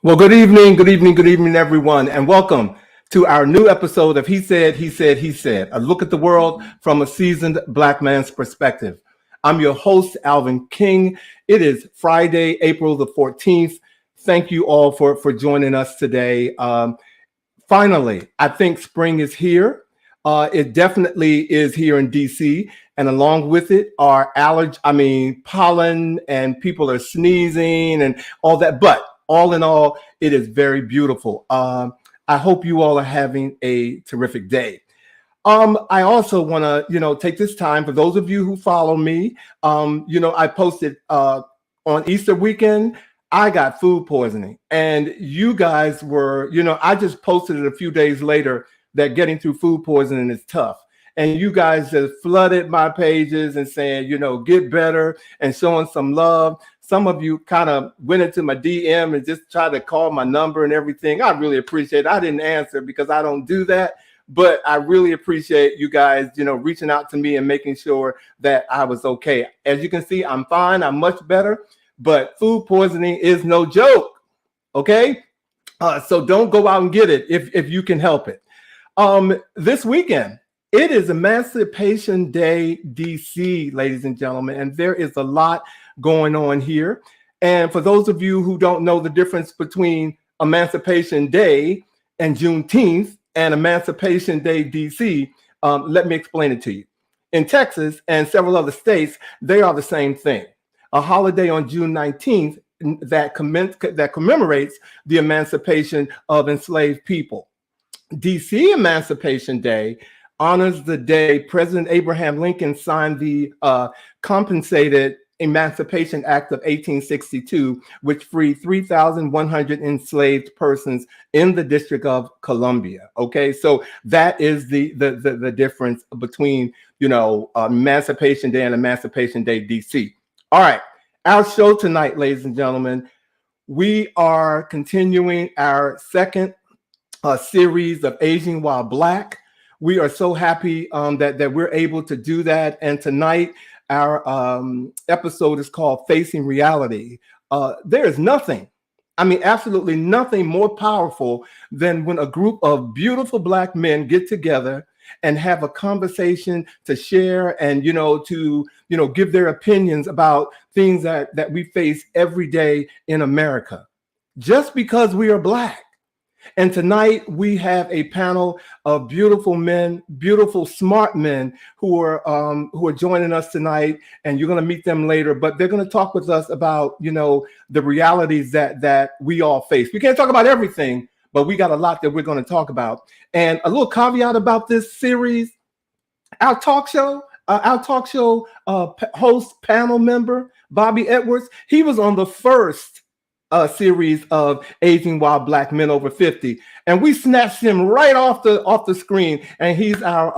Well, good evening, everyone, and welcome to our new episode of He Said, He Said, He Said, a look at the world from a seasoned Black man's perspective. I'm your host, Alvin King. It is Friday, April the 14th. Thank you all for joining us today. Finally, I think spring is here. It definitely is here in DC, and along with it are pollen, and people are sneezing and all that. But all in all, it is very beautiful. I hope you all are having a terrific day. I also want to, take this time for those of you who follow me. I posted on Easter weekend. I got food poisoning, and you guys were, I just posted it a few days later that getting through food poisoning is tough. And you guys just flooded my pages and saying, get better and showing some love. Some of you kind of went into my DM and just tried to call my number and everything. I really appreciate it. I didn't answer because I don't do that. But I really appreciate you guys, reaching out to me and making sure that I was okay. As you can see, I'm fine. I'm much better. But food poisoning is no joke. Okay? So don't go out and get it if you can help it. This weekend, it is Emancipation Day, DC, ladies and gentlemen, and there is a lot going on here. And for those of you who don't know the difference between Emancipation Day and Juneteenth and Emancipation Day, DC, let me explain it to you. In Texas and several other states, they are the same thing. A holiday on June 19th that commemorates the emancipation of enslaved people. DC Emancipation Day honors the day President Abraham Lincoln signed the Compensated Emancipation Act of 1862, which freed 3,100 enslaved persons in the District of Columbia. Okay, so that is the difference between Emancipation Day and Emancipation Day DC. All right, our show tonight, ladies and gentlemen, we are continuing our second series of Aging While Black. We are so happy that we're able to do that. And tonight, our episode is called Facing Reality. There is nothing, absolutely nothing more powerful than when a group of beautiful Black men get together and have a conversation to share and, to give their opinions about things that we face every day in America, just because we are Black. And tonight we have a panel of beautiful men, beautiful, smart men who are joining us tonight, and you're going to meet them later. But they're going to talk with us about, the realities that we all face. We can't talk about everything, but we got a lot that we're going to talk about. And a little caveat about this series: our talk show host, panel member Bobby Edwards, he was on the first series of Aging While Black Men Over 50, and we snatched him right off the screen, and he's our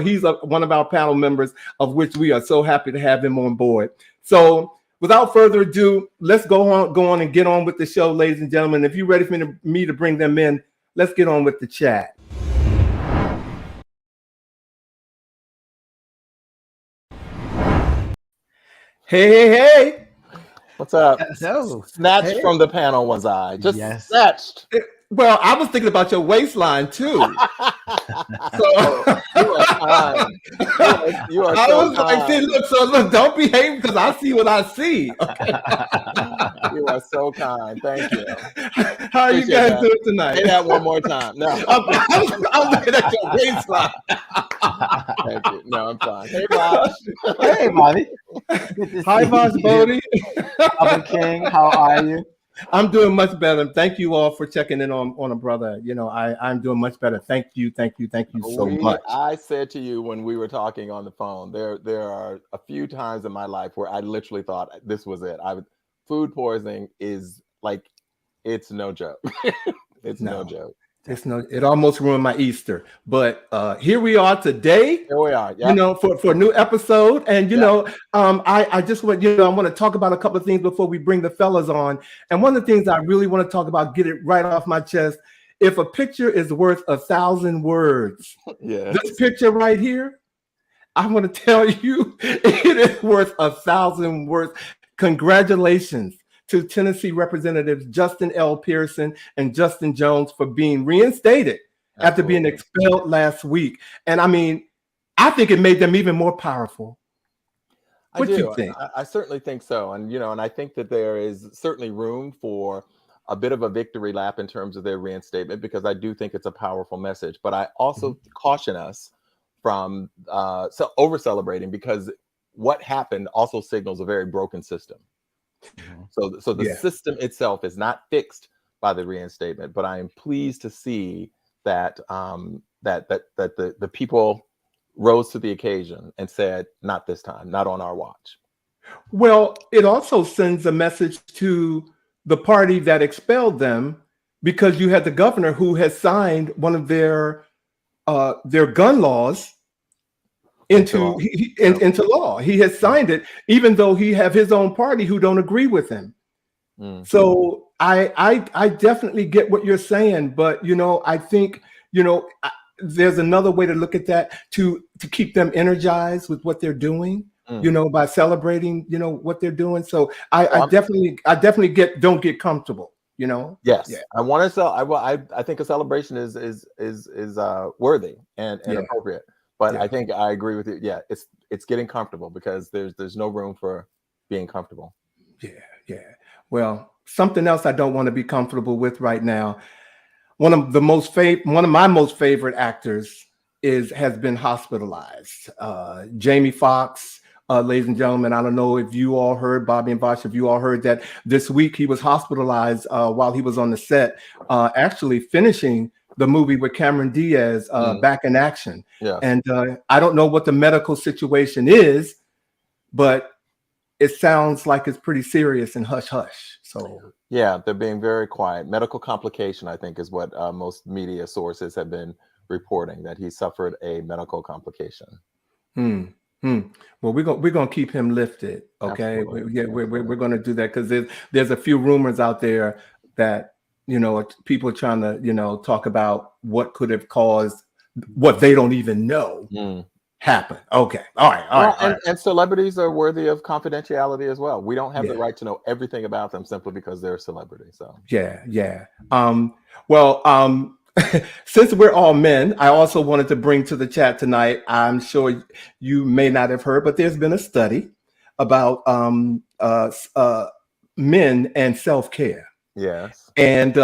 he's one of our panel members, of which we are so happy to have him on board. So without further ado, let's go on and get on with the show, ladies and gentlemen. If you're ready for me to bring them in, let's get on with the chat. Hey. What's up? Hello. Snatched from the panel was I. Just snatched. Well, I was thinking about your waistline too. So you are kind. You are I so was kind. like, look, don't behave because I see what I see. Okay. You are so kind. Thank you. How are you guys doing tonight? Say that one more time. No. I'm looking at your waistline. Thank you. No, I'm fine. Hey, Vash. Hey, Bobby. Hi, Vash Boddie. Alvin King, how are you? I'm doing much better. Thank you all for checking in on a brother. I'm doing much better. Thank you so much. I said to you when we were talking on the phone, there are a few times in my life where I literally thought this was it. Food poisoning is like, it's no joke. It's no joke. It almost ruined my Easter, but here we are today. Here we are, yep. For a new episode, and I just want I want to talk about a couple of things before we bring the fellas on. And one of the things I really want to talk about, get it right off my chest: if a picture is worth 1,000 words, this picture right here, I want to tell you, it is worth 1,000 words. Congratulations to Tennessee Representatives Justin L. Pearson and Justin Jones for being reinstated after being expelled last week. And I mean, I think it made them even more powerful. What do you think? I certainly think so. And, and I think that there is certainly room for a bit of a victory lap in terms of their reinstatement, because I do think it's a powerful message. But I also caution us from over celebrating, because what happened also signals a very broken system. So the system itself is not fixed by the reinstatement, but I am pleased to see that the people rose to the occasion and said, not this time, not on our watch. Well, it also sends a message to the party that expelled them, because you had the governor who has signed one of their gun laws into law. He has signed it, even though he have his own party who don't agree with him. So I definitely get what you're saying, but I think there's another way to look at that, to keep them energized with what they're doing, by celebrating, what they're doing. So I definitely don't get comfortable, Yes. Yeah. I want to I think a celebration is worthy and appropriate. But I think I agree with you. Yeah, it's getting comfortable, because there's no room for being comfortable. Yeah. Well, something else I don't want to be comfortable with right now. One of my most favorite actors has been hospitalized. Jamie Foxx, ladies and gentlemen. I don't know if you all heard, Bobby and Vash, if you all heard that this week he was hospitalized while he was on the set, actually finishing the movie with Cameron Diaz, Back in Action. Yeah. And I don't know what the medical situation is, but it sounds like it's pretty serious and hush hush. So yeah, they're being very quiet. Medical complication, I think, is what most media sources have been reporting, that he suffered a medical complication. Well, we're gonna keep him lifted. Okay, we're gonna do that, because there's a few rumors out there that people are trying to talk about what could have caused what they don't even know happen. Okay, all right. And celebrities are worthy of confidentiality as well. We don't have the right to know everything about them simply because they're a celebrity. So yeah. Since we're all men, I also wanted to bring to the chat tonight, I'm sure you may not have heard, but there's been a study about men and self-care. Yes. And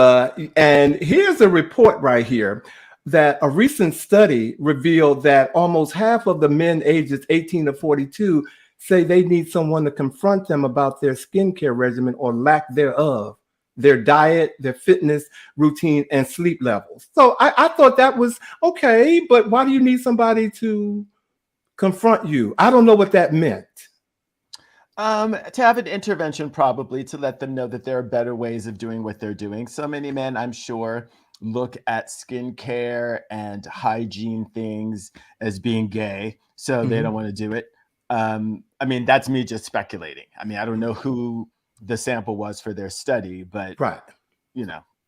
here's a report right here, that a recent study revealed that almost half of the men ages 18 to 42 say they need someone to confront them about their skincare regimen or lack thereof, their diet, their fitness routine, and sleep levels. So I thought that was okay, but why do you need somebody to confront you? I don't know what that meant. To have an intervention, probably to let them know that there are better ways of doing what they're doing. So many men, I'm sure, look at skincare and hygiene things as being gay, so they don't want to do it. I mean, that's me just speculating. I mean, I don't know who the sample was for their study, but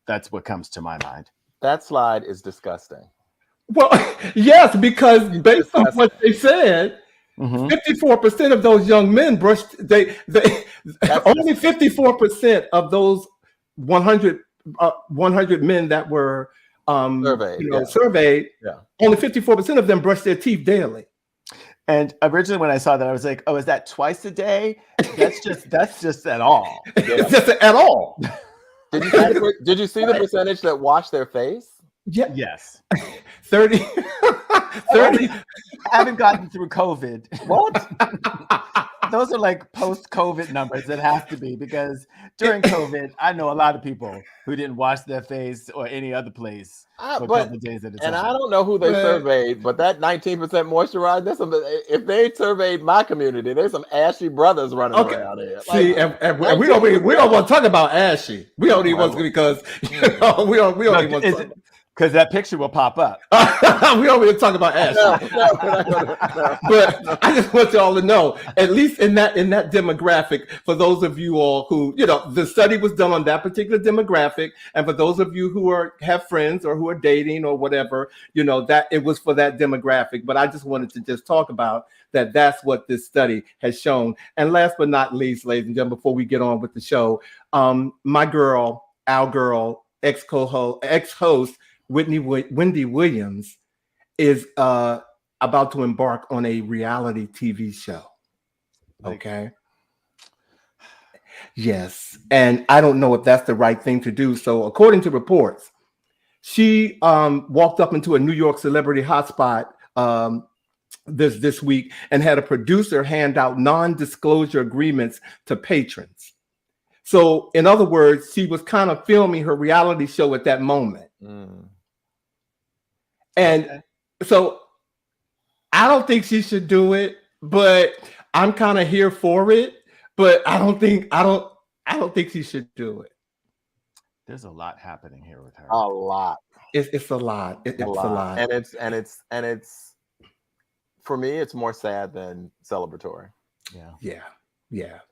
that's what comes to my mind. That slide is disgusting. Well, yes, because based on what they said, 54% of those young men brushed. Only 54% of those 100 men that were surveyed. Only 54% of them brushed their teeth daily. And originally, when I saw that, I was like, "Oh, is that twice a day? That's just at all. It's just at all." Did you see the percentage that wash their face? Yeah. Yes. 30. I haven't gotten through COVID. What? Those are like post-COVID numbers. It has to be, because during COVID, I know a lot of people who didn't wash their face or any other place for a couple of days at a time. And I don't know who they surveyed, but that 19% moisturized, if they surveyed my community, there's some ashy brothers running around here. See, and we don't want to talk about ashy. We don't even want to, because we don't even want to. Because that picture will pop up. We don't really talk about Ashley. But I just want y'all to know, at least in that demographic, for those of you all who, the study was done on that particular demographic, and for those of you who have friends or who are dating or whatever, that it was for that demographic. But I just wanted to just talk about that. That's what this study has shown. And last but not least, ladies and gentlemen, before we get on with the show, my girl, our girl, ex-host, Wendy Williams is about to embark on a reality TV show. Okay. Yes. And I don't know if that's the right thing to do. So according to reports, she walked up into a New York celebrity hotspot this week and had a producer hand out non-disclosure agreements to patrons. So in other words, she was kind of filming her reality show at that moment. And so I don't think she should do it, but I'm kind of here for it. But I don't think she should do it. There's a lot happening here with her. A lot. It's a lot. It's a lot. And it's for me, it's more sad than celebratory. Yeah.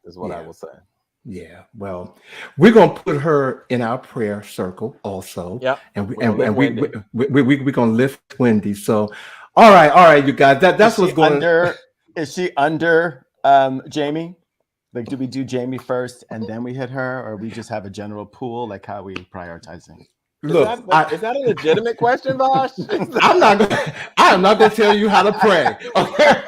Is what I will say. Yeah, well, we're gonna put her in our prayer circle also. Yeah, and we're gonna lift Wendy. So, all right, you guys. That's what's going on. Is she under Jamie? Like, do we do Jamie first and then we hit her, or we just have a general pool? Like, how are we prioritizing? Look, is that a legitimate question, Vash? I am not gonna tell you how to pray. Okay.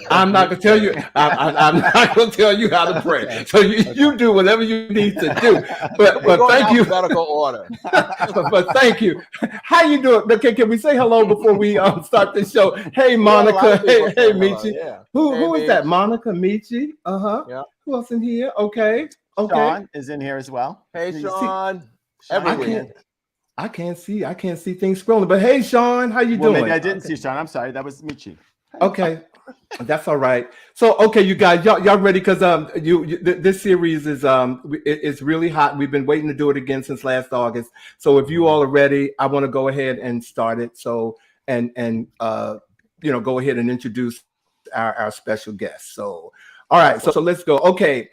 I'm not gonna tell you. I'm not gonna tell you how to pray. So you do whatever you need to do. But thank you. Alphabetical order. But thank you. How you doing? Okay, can we say hello before we start the show? Hey, Monica. Hey, Michi. Yeah. Who is that? Monica, Michi. Yeah. Who else in here? Okay. Sean is in here as well. Hey, Sean. I can't see things scrolling. But hey, Sean, how you doing? Maybe I didn't see Sean. I'm sorry. That was Michi. Okay, that's all right. So, okay, you guys, y'all ready? Because this series is it's really hot. We've been waiting to do it again since last August. So, if you all are ready, I want to go ahead and start it. So, and go ahead and introduce our special guest. So, all right. So let's go. Okay.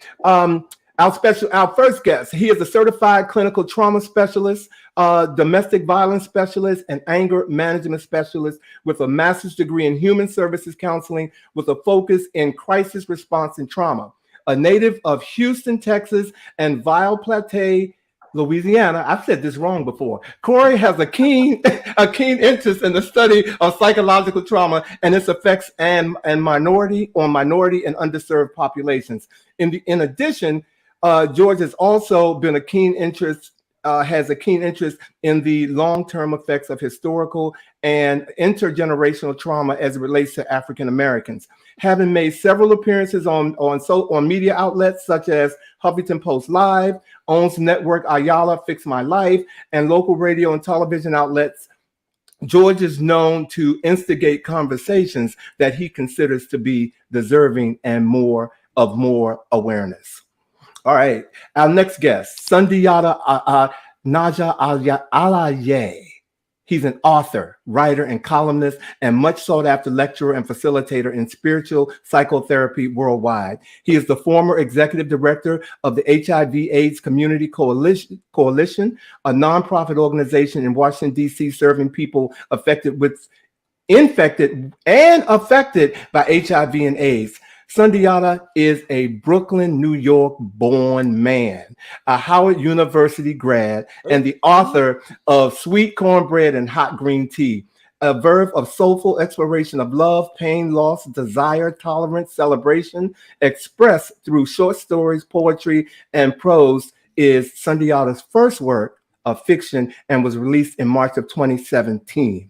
Our first guest, he is a certified clinical trauma specialist, domestic violence specialist, and anger management specialist with a master's degree in human services counseling with a focus in crisis response and trauma. A native of Houston, Texas, and Ville-Platte, Louisiana. I've said this wrong before. Cory has a keen interest in the study of psychological trauma and its effects and minority and underserved populations. In addition, George has also been has a keen interest in the long-term effects of historical and intergenerational trauma as it relates to African Americans. Having made several appearances on media outlets such as Huffington Post Live, owns network Ayala Fix My Life, and local radio and television outlets, George is known to instigate conversations that he considers to be deserving and more awareness. All right, our next guest, Sundiata Najja Alaye. He's an author, writer, and columnist, and much sought after lecturer and facilitator in spiritual psychotherapy worldwide. He is the former executive director of the HIV/AIDS Community Coalition, a nonprofit organization in Washington, D.C., serving people infected and affected by HIV and AIDS. Sundiata is a Brooklyn, New York born man, a Howard University grad, and the author of Sweet Cornbread and Hot Green Tea, a verve of soulful exploration of love, pain, loss, desire, tolerance, celebration, expressed through short stories, poetry, and prose, is Sundiata's first work of fiction and was released in March of 2017.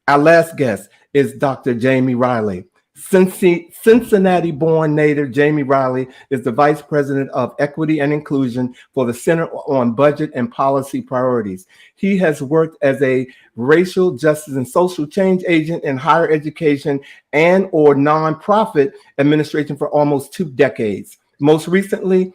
Our last guest is Dr. Jamie Riley. Cincinnati-born native Jamie Riley is the Vice President of Equity and Inclusion for the Center on Budget and Policy Priorities. He has worked as a racial justice and social change agent in higher education and/or nonprofit administration for almost 2 decades. Most recently,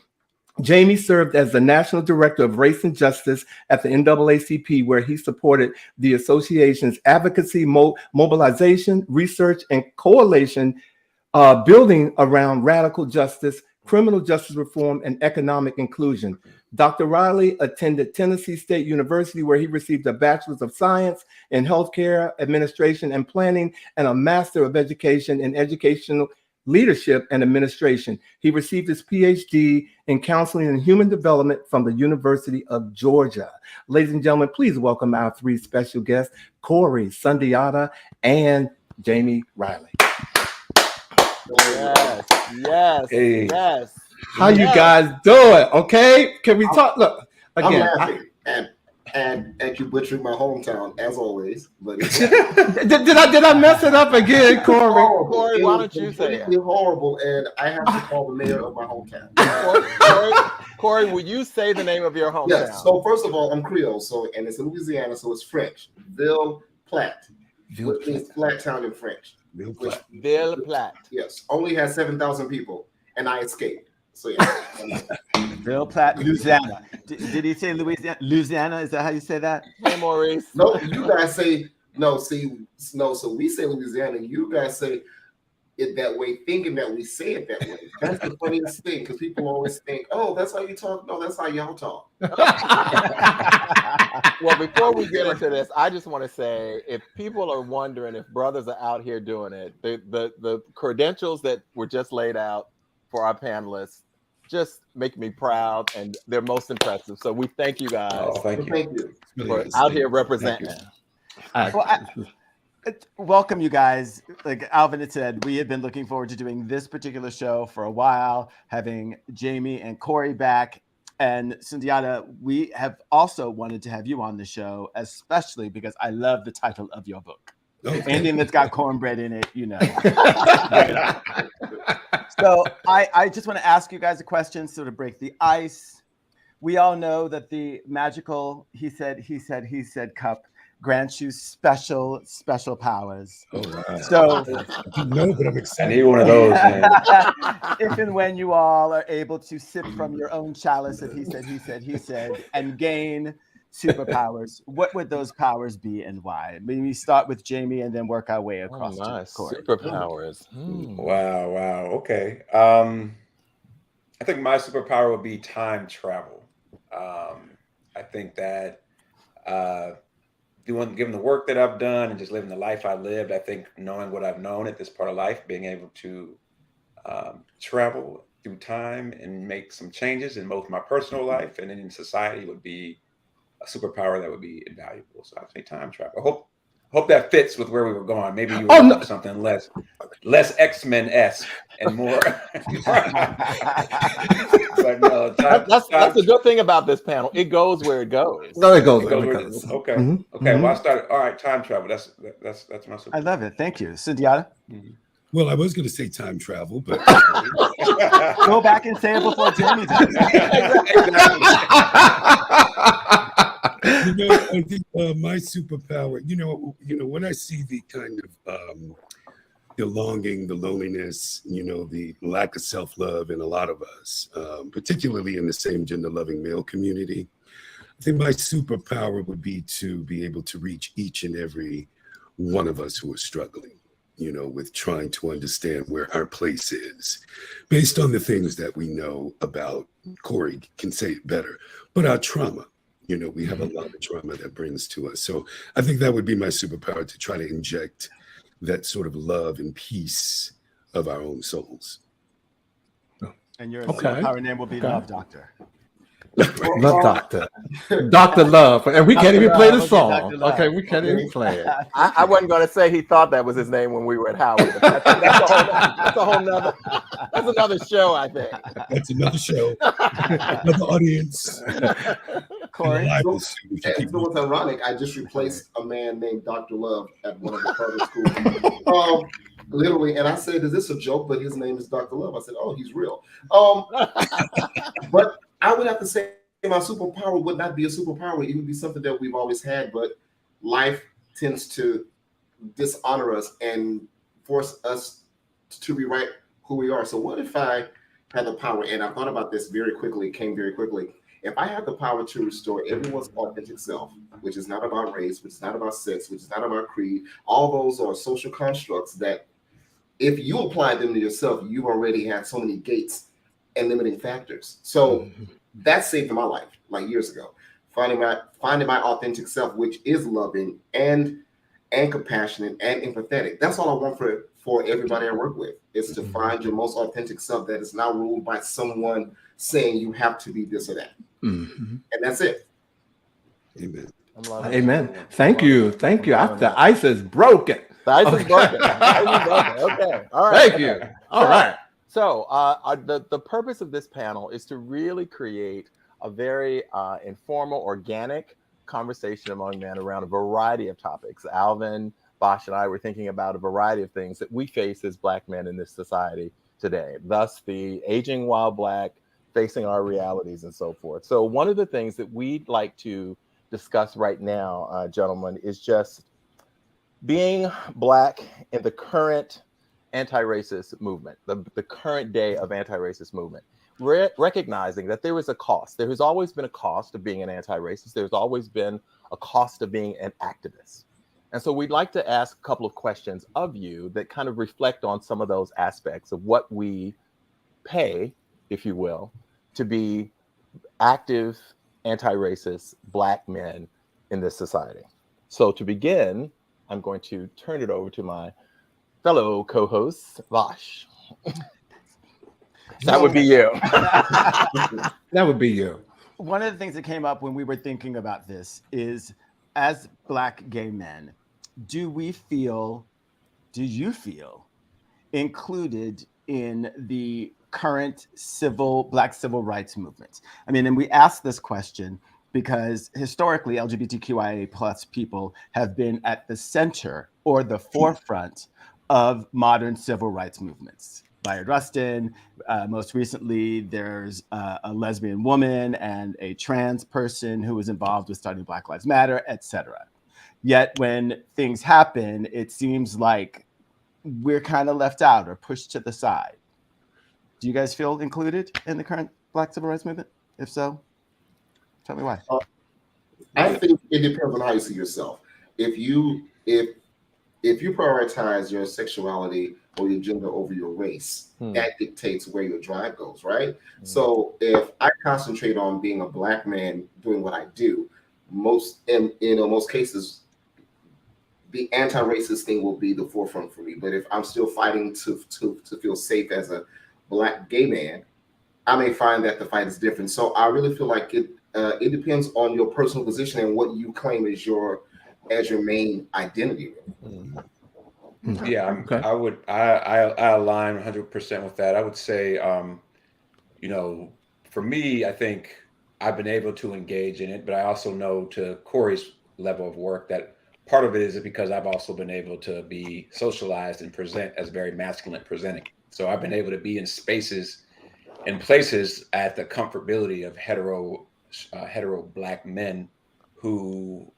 Jamie served as the National Director of Race and Justice at the NAACP, where he supported the association's advocacy, mobilization, research, and coalition building around radical justice, criminal justice reform, and economic inclusion. Dr. Riley attended Tennessee State University, where he received a Bachelor's of Science in Healthcare Administration and Planning and a Master of Education in Educational Leadership and Administration. He received his PhD in Counseling and Human Development from the University of Georgia. Ladies and gentlemen, please welcome our three special guests, Cory, Sundiata, and Jamie Riley. Yes, yes, Hey. yes. How you guys doing? Okay, can we talk? Look, again, I'm laughing and you butchering my hometown as always. But did I mess it up again, Cory? Cory, why don't you say it? Horrible, and I have to call the mayor of my hometown. Cory, will you say the name of your hometown? Yes. So first of all, I'm Creole, and it's in Louisiana, so it's French. Ville Platte, which means flat town in French. Ville Platte. Yes, only has 7,000 people, and I escaped. So yeah. Ville Platte, Louisiana. Did he say Louisiana? Louisiana, is that how you say that? Hey, Maurice. No, you guys say no. So we say Louisiana. You guys say it that way, thinking that we say it that way. That's the funniest thing, because people always think, "Oh, that's how you talk." No, that's how y'all talk. Well, before we get into this, I just want to say, if people are wondering if brothers are out here doing it, the credentials that were just laid out for our panelists just make me proud, and they're most impressive. So we thank you guys. Oh, thank you. For out here representing. Welcome, you guys. Like Alvin had said, we have been looking forward to doing this particular show for a while, having Jamie and Cory back. And Sundiata, we have also wanted to have you on the show, especially because I love the title of your book. Okay. Anything that's got cornbread in it, you know. So I just want to ask you guys a question, so to break the ice. We all know that the magical he said cup grants you special powers. Oh, wow. So no, but I'm excited. I need one of those, man. If and when you all are able to sip from your own chalice of he said, and gain superpowers, what would those powers be and why? Maybe we start with Jamie and then work our way across to Cory. Superpowers. Wow. Okay. I think my superpower would be time travel. I think that given the work that I've done and just living the life I lived, I think knowing what I've known at this part of life, being able to travel through time and make some changes in both my personal life and in society would be a superpower that would be invaluable. So I'd say time travel. I hope that fits with where we were going. Maybe you were something less X-Men-esque and more. But no, that's the good thing about this panel. It goes where it goes. No, it goes where where it goes. Okay. Mm-hmm. Okay. Well, I started. All right. Time travel. That's my superpower. I love it. Thank you, Sundiata. Well, I was going to say time travel, but go back and say it before Jamie does. I think my superpower. When I see the kind of the longing, the loneliness, the lack of self-love in a lot of us, particularly in the same gender-loving male community, I think my superpower would be to be able to reach each and every one of us who are struggling, with trying to understand where our place is based on the things that we know about. Cory can say it better, but our trauma, we have a lot of trauma that brings to us. So I think that would be my superpower, to try to inject that sort of love and peace of our own souls. And your superpower name will be Love Doctor. Love Doctor. Dr. Love. And we can't even play the song. Okay, we can't even play it. I wasn't going to say he thought that was his name when we were at Howard. That's another show, I think. That's another show. Another audience. Cory? What's ironic, I just replaced a man named Dr. Love at one of the private schools. Literally, and I said, is this a joke? But his name is Dr. Love. I said, oh, he's real. But I would have to say my superpower would not be a superpower. It would be something that we've always had, but life tends to dishonor us and force us to rewrite who we are. So what if I had the power, and I thought about this very quickly, it came very quickly. If I had the power to restore everyone's authentic self, which is not about race, which is not about sex, which is not about creed, all those are social constructs that if you apply them to yourself, you already had so many gates and limiting factors. So that saved my life like years ago. Finding my authentic self, which is loving and compassionate and empathetic. That's all I want for everybody I work with, is to find your most authentic self that is not ruled by someone saying you have to be this or that. And that's it. Amen. Amen. Thank you. The ice is broken. The ice is broken. Okay. All right. Thank you. All right. So the purpose of this panel is to really create a very informal, organic conversation among men around a variety of topics. Alvin, Vash, and I were thinking about a variety of things that we face as Black men in this society today. Thus, the aging while Black, facing our realities, and so forth. So one of the things that we'd like to discuss right now, gentlemen, is just being Black in the current anti-racist movement, the current day of anti-racist movement, recognizing that there is a cost. There has always been a cost of being an anti-racist. There's always been a cost of being an activist. And so we'd like to ask a couple of questions of you that kind of reflect on some of those aspects of what we pay, if you will, to be active anti-racist Black men in this society. So to begin, I'm going to turn it over to my fellow co-host, Vash. That would be you. That would be you. One of the things that came up when we were thinking about this is, as Black gay men, do you feel included in the current Black civil rights movement? I mean, and we asked this question because historically LGBTQIA plus people have been at the center or the forefront of modern civil rights movements. Bayard Rustin, most recently there's a lesbian woman and a trans person who was involved with starting Black Lives Matter, etc. Yet when things happen, it seems like we're kind of left out or pushed to the side. Do you guys feel included in the current Black civil rights movement? If so, tell me why. I think it depends on how you see yourself. If you prioritize your sexuality or your gender over your race, that dictates where your drive goes, right? So if I concentrate on being a Black man doing what I do, most cases, the anti-racist thing will be the forefront for me. But if I'm still fighting to feel safe as a Black gay man, I may find that the fight is different. So I really feel like it depends on your personal position and what you claim as your main identity. Yeah, Okay. I align 100% with that. I would say, for me, I think I've been able to engage in it, but I also know, to Cory's level of work, that part of it is because I've also been able to be socialized and present as very masculine presenting. So I've been able to be in spaces and places at the comfortability of hetero Black men who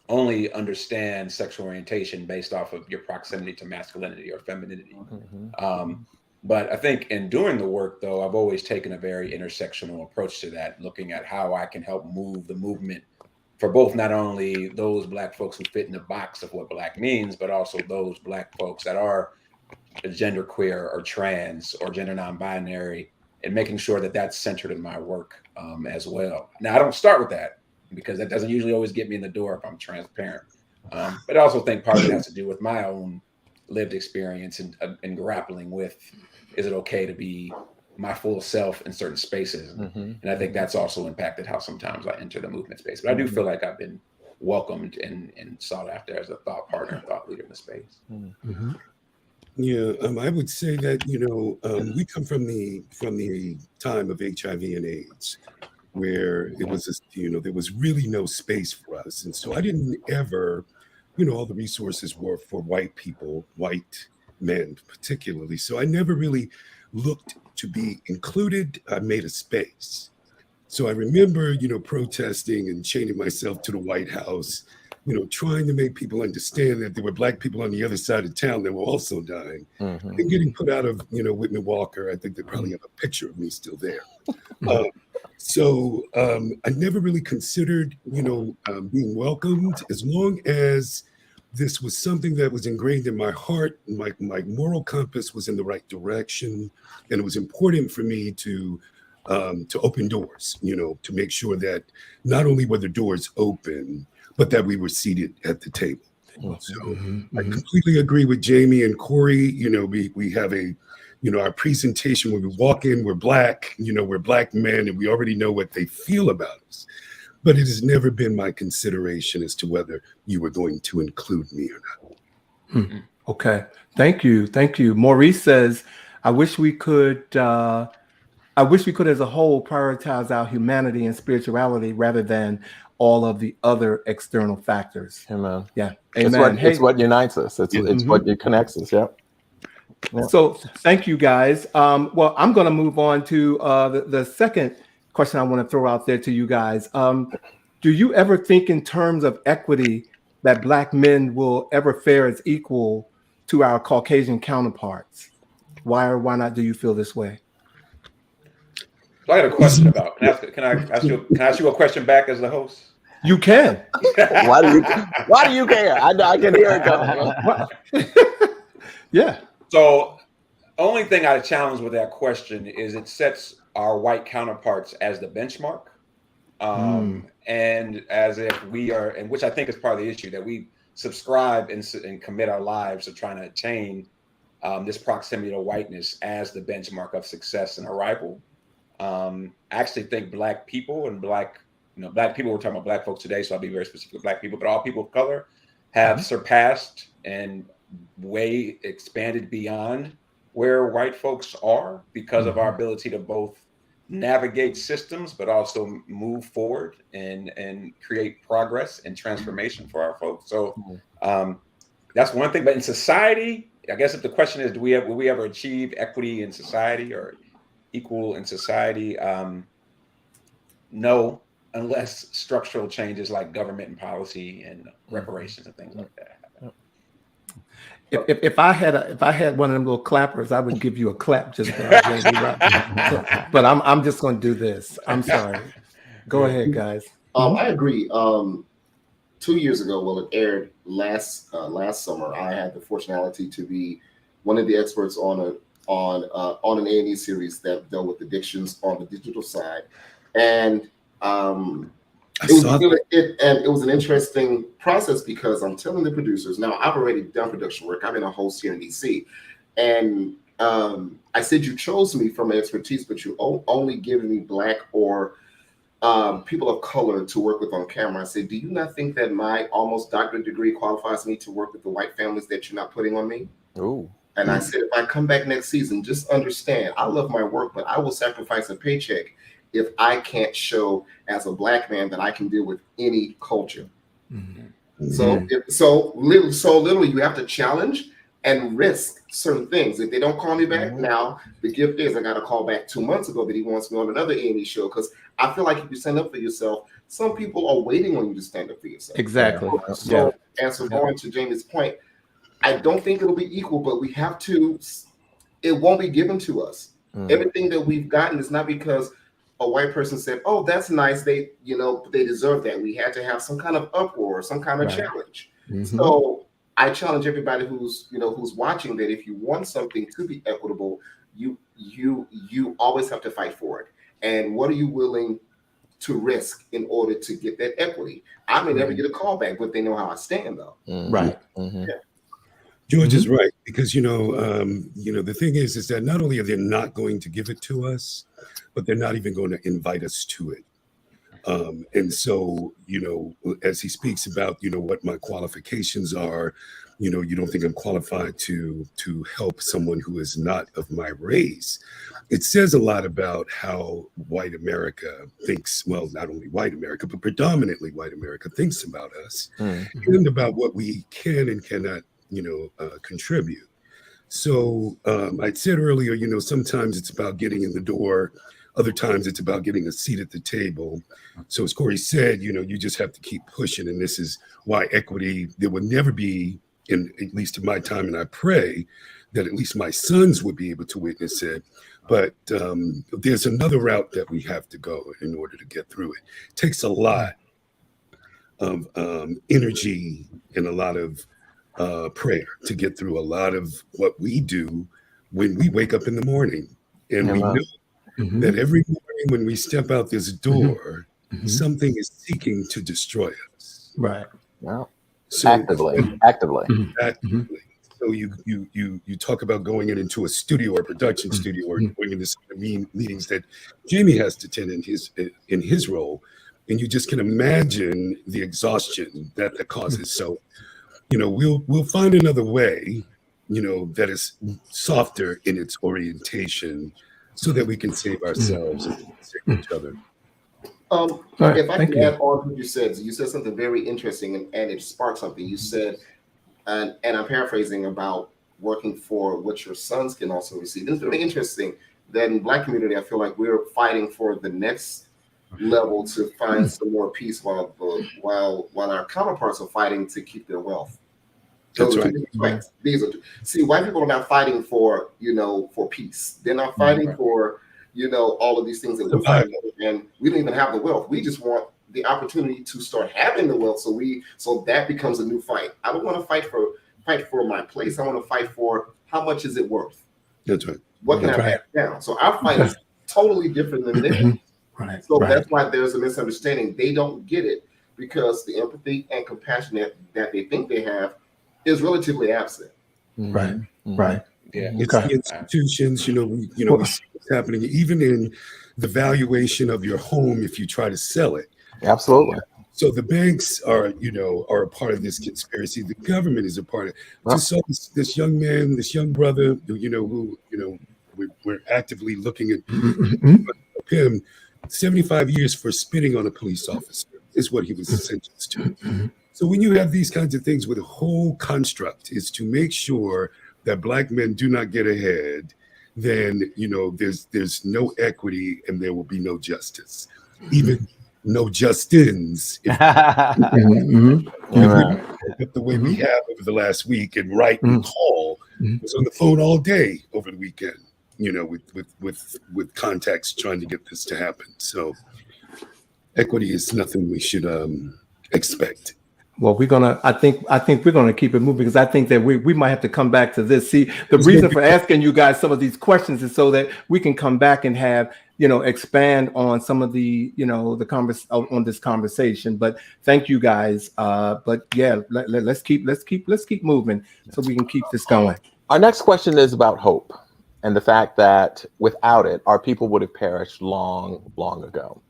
only understand sexual orientation based off of your proximity to masculinity or femininity. But I think in doing the work, though, I've always taken a very intersectional approach to that, looking at how I can help move the movement for both not only those Black folks who fit in the box of what Black means, but also those Black folks that are genderqueer or trans or gender non-binary, and making sure that that's centered in my work as well. Now, I don't start with that, because that doesn't usually always get me in the door if I'm transparent. But I also think part of it has to do with my own lived experience and grappling with, is it okay to be my full self in certain spaces? And I think that's also impacted how sometimes I enter the movement space. But I do feel like I've been welcomed and sought after as a thought partner, thought leader in the space. Yeah, I would say that, we come from the time of HIV and AIDS, where it was, there was really no space for us. And so I didn't ever, all the resources were for white people, white men particularly. So I never really looked to be included. I made a space. So I remember, protesting and chaining myself to the White House trying to make people understand that there were Black people on the other side of town that were also dying and getting put out of, Whitney Walker. I think they probably have a picture of me still there. So I never really considered, being welcomed, as long as this was something that was ingrained in my heart. My moral compass was in the right direction, and it was important for me to open doors, to make sure that not only were the doors open, but that we were seated at the table. So I completely agree with Jamie and Cory. We have our presentation when we walk in, we're Black, we're Black men, and we already know what they feel about us. But it has never been my consideration as to whether you were going to include me or not. Okay. Thank you. Maurice says, I wish we could as a whole prioritize our humanity and spirituality rather than all of the other external factors. Amen. Yeah. Amen. It's what unites us. It's what connects us. Yep. So thank you, guys. Well, I'm going to move on to the second question I want to throw out there to you guys. Do you ever think in terms of equity that Black men will ever fare as equal to our Caucasian counterparts? Why or why not do you feel this way? I had a question about. Can I ask you a question back as the host? You can. Why do you care? I can hear it coming. Yeah. So, only thing I challenge with that question is it sets our white counterparts as the benchmark, and as if we are, and which I think is part of the issue, that we subscribe and commit our lives to trying to attain this proximity to whiteness as the benchmark of success and arrival. I actually think Black people and Black people, we're talking about Black folks today, so I'll be very specific with Black people, but all people of color have surpassed and way expanded beyond where white folks are because of our ability to both navigate systems, but also move forward and create progress and transformation for our folks. So that's one thing. But in society, I guess if the question is, will we ever achieve equity in society or equal in society? No, unless structural changes like government and policy and reparations and things like that. If I had one of them little clappers, I would give you a clap just now. But I'm just going to do this. I'm sorry. Go ahead, guys. I agree. 2 years ago, well, it aired last summer. I had the fortunality to be one of the experts on an A&E series that dealt with addictions on the digital side, and it was an interesting process because I'm telling the producers, now I've already done production work. I've been a host here in DC, and I said, you chose me for my expertise, but you only given me Black or people of color to work with on camera. I said, do you not think that my almost doctorate degree qualifies me to work with the white families that you're not putting on me? Ooh. And I said, if I come back next season, just understand, I love my work, but I will sacrifice a paycheck if I can't show as a Black man that I can deal with any culture. So literally you have to challenge and risk certain things. If they don't call me back now, the gift is I got a call back 2 months ago that he wants me on another A&E show, because I feel like if you stand up for yourself, some people are waiting on you to stand up for yourself. Exactly. So going to Jamie's point, I don't think it'll be equal, but we have to, it won't be given to us. Everything that we've gotten is not because a white person said, oh, that's nice, they deserve that. We had to have some kind of uproar, some kind of challenge. So I challenge everybody who's watching that if you want something to be equitable, you always have to fight for it. And what are you willing to risk in order to get that equity? I may never get a call back, but they know how I stand, though. Right. Yeah. George is right, because the thing is that not only are they not going to give it to us, but they're not even going to invite us to it. And so, as he speaks about, what my qualifications are, you don't think I'm qualified to help someone who is not of my race. It says a lot about how white America thinks, well, not only white America, but predominantly white America thinks about us and about what we can and cannot, contribute. So I said earlier, sometimes it's about getting in the door. Other times it's about getting a seat at the table. So as Cory said, you know, you just have to keep pushing. And this is why equity, there will never be, at least in my time, and I pray that at least my sons would be able to witness it. But there's another route that we have to go in order to get through it. It takes a lot of energy and a lot of prayer to get through a lot of what we do when we wake up in the morning. And we know that every morning when we step out this door, something is seeking to destroy us. Right. Yeah. So Actively. So you talk about going into a studio or production studio or going into some of the meetings that Jamie has to attend in his role, and you just can imagine the exhaustion that causes. So, you know, we'll find another way, you know, that is softer in its orientation, so that we can save ourselves and save each other. Right, If I thank can you. add on what you said something very interesting and it sparked something. You said, and I'm paraphrasing, about working for what your sons can also receive. It's very interesting that in Black community, I feel like we're fighting for the next level to find some more peace while our counterparts are fighting to keep their wealth. That's right. See, white people are not fighting for, you know, for peace. They're not fighting for, you know, all of these things that we're fighting for, and we don't even have the wealth. We just want the opportunity to start having the wealth, so that becomes a new fight. I don't want to fight for my place. I want to fight for how much is it worth. That's right. What can I back down? So our fight is totally different than theirs. Right. So that's why there's a misunderstanding. They don't get it because the empathy and compassion that they think they have is relatively absent. Right. Right. Yeah. It's the institutions, you know, we see what's happening even in the valuation of your home if you try to sell it. Absolutely. So the banks are a part of this conspiracy. The government is a part of it. Just saw this young man, this young brother, who we're actively looking at him. 75 years for spitting on a police officer is what he was sentenced to. So when you have these kinds of things, where the whole construct is to make sure that Black men do not get ahead, then, you know, there's no equity and there will be no justice, even no justins. If the way we have over the last week, and Wright and Call was on the phone all day over the weekend, you know, with contacts trying to get this to happen. So equity is nothing we should expect. Well, I think we're gonna keep it moving, because I think that we might have to come back to this. See, the reason for asking you guys some of these questions is so that we can come back and have, you know, expand on some of the, you know, on this conversation. But thank you guys. But yeah, let's keep moving so we can keep this going. Our next question is about hope and the fact that without it, our people would have perished long, long ago.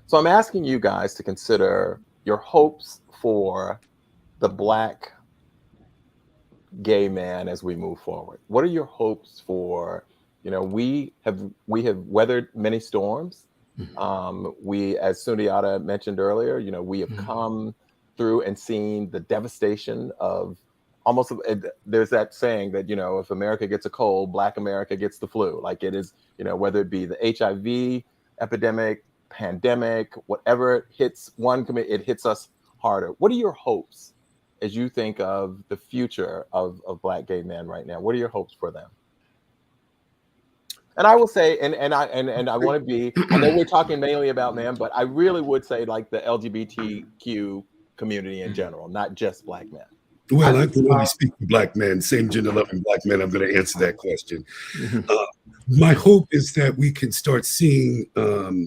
So I'm asking you guys to consider your hopes for the Black gay man as we move forward. What are your hopes for, you know, we have weathered many storms. We, as Sundiata mentioned earlier, you know, we have come through and seen the devastation of almost, there's that saying that, you know, if America gets a cold, Black America gets the flu. Like it is, you know, whether it be the HIV epidemic, pandemic, whatever hits one, it hits us harder. What are your hopes as you think of the future of Black gay men right now? What are your hopes for them? And I will say, and I want to be, I know we're talking mainly about men, but I really would say like the LGBTQ community in general, not just Black men. Well, I can only speak for Black men, same gender loving Black men. I'm going to answer that question. My hope is that we can start seeing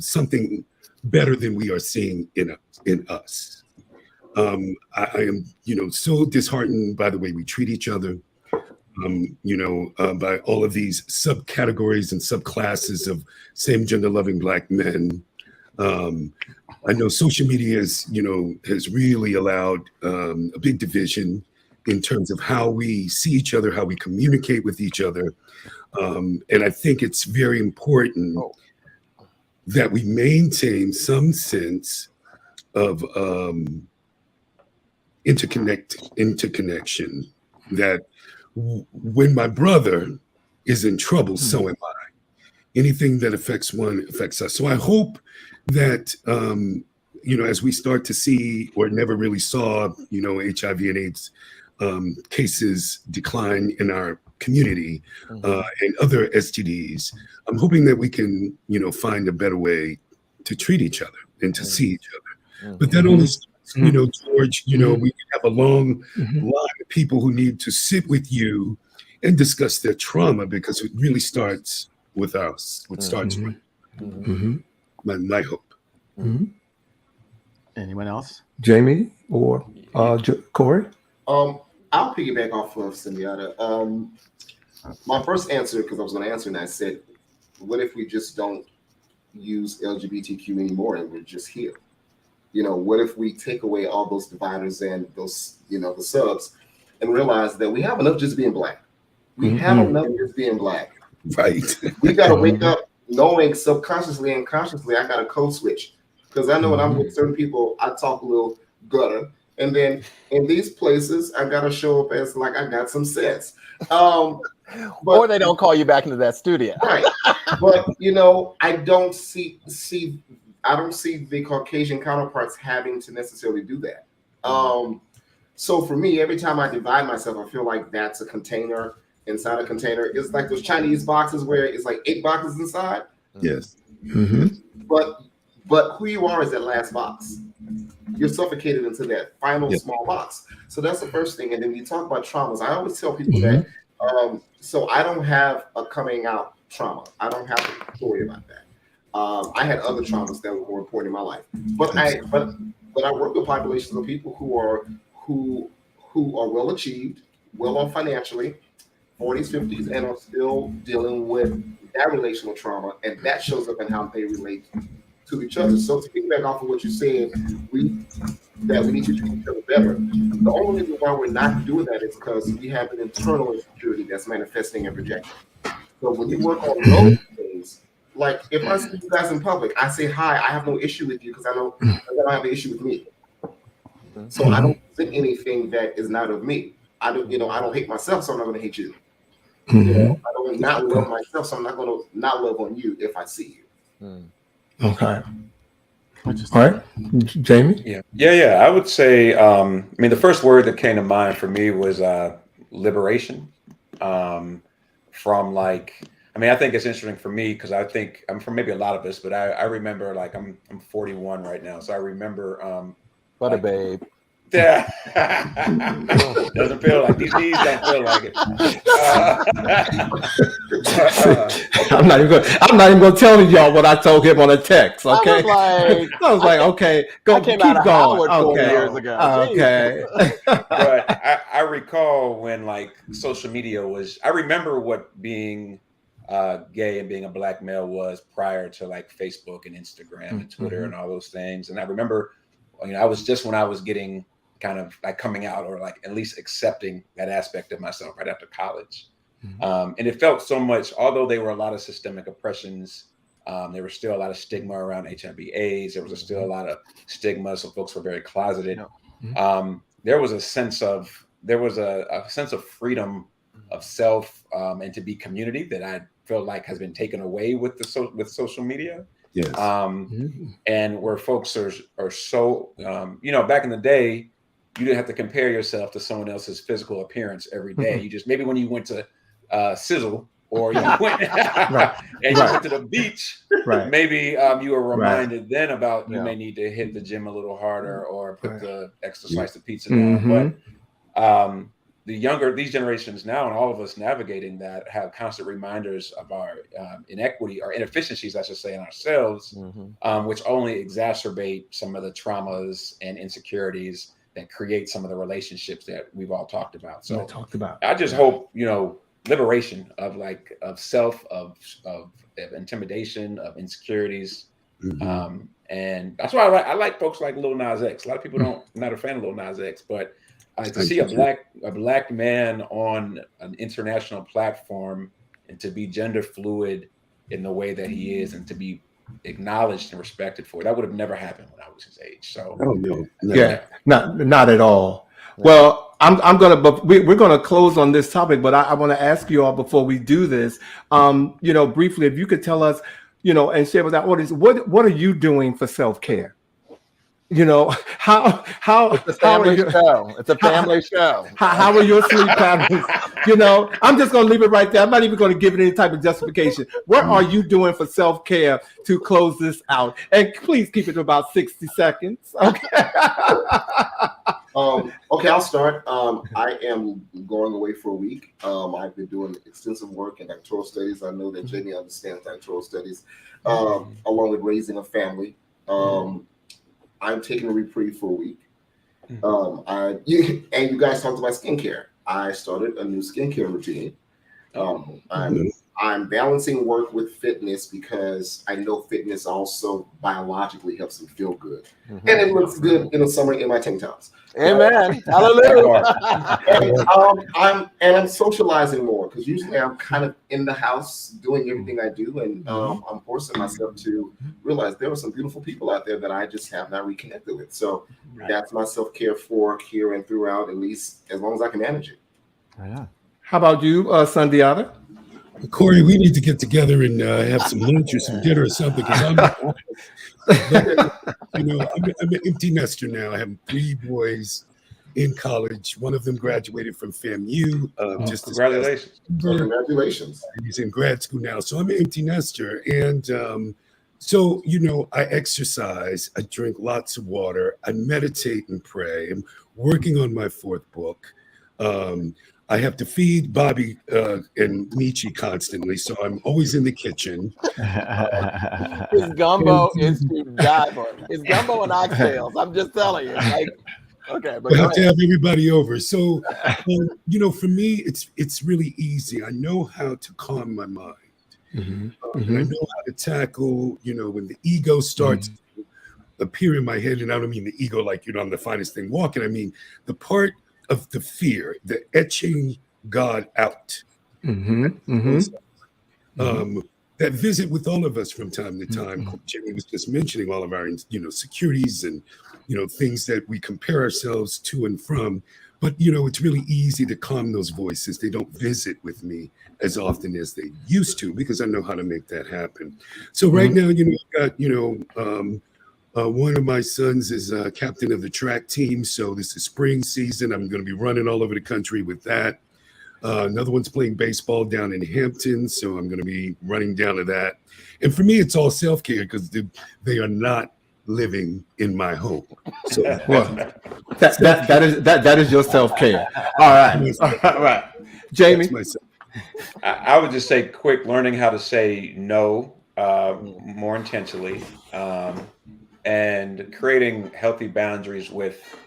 something better than we are seeing in us. I am, you know, so disheartened by the way we treat each other, you know, by all of these subcategories and subclasses of same gender loving Black men. I know social media has really allowed a big division in terms of how we see each other, how we communicate with each other. And I think it's very important that we maintain some sense of interconnection, that when my brother is in trouble, so am I. anything that affects one affects us. So I hope that, as we start to see or never really saw, HIV and AIDS cases decline in our community and other STDs, I'm hoping that we can, find a better way to treat each other and to see each other. But that only starts, George, we have a long line of people who need to sit with you and discuss their trauma, because it really starts with us. It starts with my hope. Anyone else? Jamie or Cory? I'll piggyback off of Sundiata. My first answer, because I was going to answer, and I said, what if we just don't use LGBTQ anymore and we're just here? What if we take away all those dividers and those, the subs, and realize that we have enough just being Black. We have enough just being Black. Right. We got to wake up knowing subconsciously and consciously I got a code switch. Because I know when I'm with certain people, I talk a little gutter. And then in these places, I got to show up as like I got some sense. Or they don't call you back into that studio. Right. But, I don't see the Caucasian counterparts having to necessarily do that. So for me, every time I divide myself, I feel like that's a container inside a container. It's like those Chinese boxes where it's like 8 boxes inside. Yes. But who you are is that last box. You're suffocated into that final small box. So that's the first thing. And then we talk about traumas. I always tell people that. So I don't have a coming out trauma. I don't have a story about that. I had other traumas that were more important in my life. But I work with populations of people who are well achieved, well off financially, 40s, 50s, and are still dealing with that relational trauma, and that shows up in how they relate to each other. So to piggyback off of what you said, we need to treat each other better. The only reason why we're not doing that is because we have an internal insecurity that's manifesting in projection. So when you work on those things, like if I see you guys in public, I say hi, I have no issue with you because I know I don't have an issue with me. So I don't think anything that is not of me. I don't hate myself, so I'm not going to hate you. I don't not love myself, so I'm not going to not love on you if I see you. Okay. All right, Jamie. Yeah. I would say, the first word that came to mind for me was liberation. From I think it's interesting for me because I think I'm from maybe a lot of us, but I remember I'm 41 right now, so I remember. Butter babe. Yeah. Doesn't feel like these knees don't feel like it. I'm not even gonna tell y'all what I told him on a text. Okay. I was like, okay, I came keep out of going. Howard 4 Okay. years ago. Okay. But I recall when social media was. I remember what being gay and being a Black male was prior to Facebook and Instagram and Twitter and all those things. And I remember, I was just when I was getting kind of coming out or at least accepting that aspect of myself right after college. And it felt so much, although there were a lot of systemic oppressions, there was still a lot of stigma around HIV AIDS. There was still a lot of stigma. So folks were very closeted. There was a sense of freedom of self and to be community that I feel like has been taken away with with social media. Yes. And where folks are so, back in the day, you didn't have to compare yourself to someone else's physical appearance every day. You just, maybe when you went to Sizzle or you went and you went to the beach, maybe you were reminded then about you may need to hit the gym a little harder or put the extra slice of pizza down. But these generations now, and all of us navigating that, have constant reminders of our inequity or inefficiencies, I should say, in ourselves, which only exacerbate some of the traumas and insecurities that create some of the relationships that we've all talked about. So I just hope, liberation of self, of intimidation, of insecurities. And that's why I like folks like Lil Nas X. A lot of people not a fan of Lil Nas X, but to see a black man on an international platform and to be gender fluid in the way that he is and to be acknowledged and respected for it, that would have never happened when I was his age. So I don't know. Not at all. Well, but we're gonna close on this topic. But I want to ask you all before we do this, briefly, if you could tell us, and share with our audience, what are you doing for self-care? How It's a family show. It's a family show. How are your sleep patterns? I'm just gonna leave it right there. I'm not even gonna give it any type of justification. What are you doing for self-care to close this out? And please keep it to about 60 seconds. Okay. Okay, I'll start. I am going away for a week. I've been doing extensive work in doctoral studies. I know that Jamie understands doctoral studies, along with raising a family. I'm taking a reprieve for a week. And you guys talked about skincare. I started a new skincare routine. I'm balancing work with fitness because I know fitness also biologically helps me feel good. And it looks good in the summer in my tank tops. Amen. Hallelujah. And I'm socializing more because usually I'm kind of in the house doing everything I do. And I'm forcing myself to realize there are some beautiful people out there that I just have not reconnected with. So that's my self-care for here and throughout, at least as long as I can manage it. Yeah. How about you, Sundiata? Cory, we need to get together and have some lunch or some dinner or something. Because I'm an empty nester now. I have 3 boys in college. One of them graduated from FAMU. Congratulations. He's in grad school now. So I'm an empty nester. And so, I exercise. I drink lots of water. I meditate and pray. I'm working on my 4th book. I have to feed Bobby and Michi constantly, so I'm always in the kitchen. His gumbo is to die for. His gumbo and oxtails. I'm just telling you. Okay, but we have to have everybody over. So, for me, it's really easy. I know how to calm my mind. And I know how to tackle, when the ego starts to appear in my head, and I don't mean the ego like I'm the finest thing walking. I mean the part of the fear, the etching God out. That visit with all of us from time to time. Jimmy was just mentioning all of our, securities and, things that we compare ourselves to and from. But, it's really easy to calm those voices. They don't visit with me as often as they used to because I know how to make that happen. So right now, I've got, one of my sons is captain of the track team. So this is spring season. I'm going to be running all over the country with that. Another one's playing baseball down in Hampton. So I'm going to be running down to that. And for me, it's all self-care because they are not living in my home. So that is your self-care. All right. All right. Jamie. I would just say quick, learning how to say no more intentionally. And creating healthy boundaries with